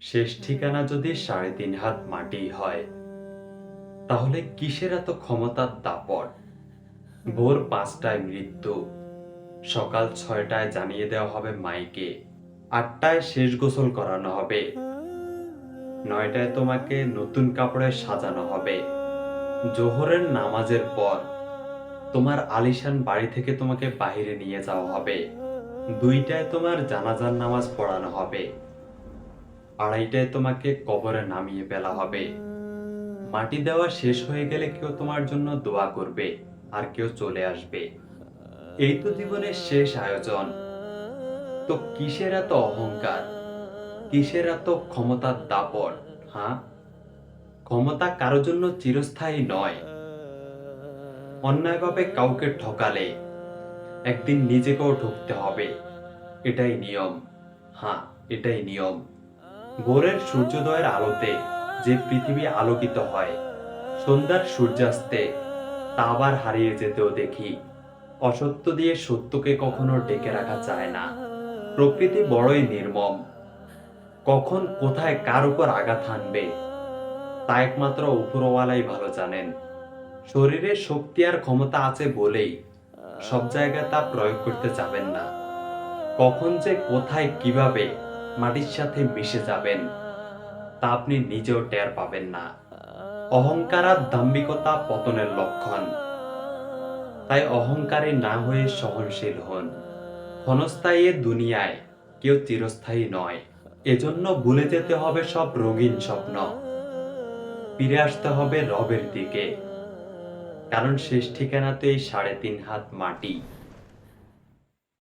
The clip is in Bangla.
শেষ ঠিকানা যদি ৩.৫ হাত মাটি হয়, তাহলে কিসের এত ক্ষমতার দাপট? ভোর ৫টায় মৃত্যু, সকাল ৬টায় জানিয়ে দেওয়া হবে মাইকে, ৮টায় শেষ গোসল করানো হবে, ৯টায় তোমাকে নতুন কাপড়ে সাজানো হবে, জোহরের নামাজের পর তোমার আলিশান বাড়ি থেকে তোমাকে বাইরে নিয়ে যাওয়া হবে, ২টায় তোমার জানাজার নামাজ পড়ানো হবে, ২:৩০টায় তোমাকে কবরে নামিয়ে ফেলা হবে। মাটি দেওয়া শেষ হয়ে গেলে কেউ তোমার জন্য দোয়া করবে আর কেউ চলে আসবে। এই তো জীবনের শেষ আয়োজন। তো কিসের এত অহংকার, কিসের এত ক্ষমতার দাপট? হ্যাঁ, ক্ষমতা কারো জন্য চিরস্থায়ী নয়। অন্যায়ভাবে কাউকে ঠকালে একদিন নিজেকেও ঠকতে হবে, এটাই নিয়ম। হ্যাঁ, এটাই নিয়ম। ভোরের সূর্যোদয়ের আলোতে যে পৃথিবী আলোকিত হয়, সন্ধ্যার সূর্যাস্তে তা আবার হারিয়ে যেতেও দেখি। অসত্য দিয়ে সত্যকে কখনো ডেকে রাখা যায় না। প্রকৃতি বড়ই নির্মম। কখন কোথায় কার উপর আঘাত হানবে তা একমাত্র উপরওয়ালাই ভালো জানেন। শরীরে শক্তি আর ক্ষমতা আছে বলেই সব জায়গায় তা প্রয়োগ করতে যাবেন না। কখন যে কোথায় কিভাবে মাটির সাথে মিশে যাবেন তা আপনি নিজেও টের পাবেন না। অহংকার আর দাম্ভিকতা পতনের লক্ষণ। তাই অহংকারী না হয়ে সহনশীল হন। ক্ষণস্থায়ী এ দুনিয়ায় কেউ চিরস্থায়ী নয়। এজন্য ভুলে যেতে হবে সব রঙিন স্বপ্ন, ফিরে আসতে হবে রবের দিকে। কারণ শেষ ঠিকানা তো এই ৩.৫ হাত মাটি।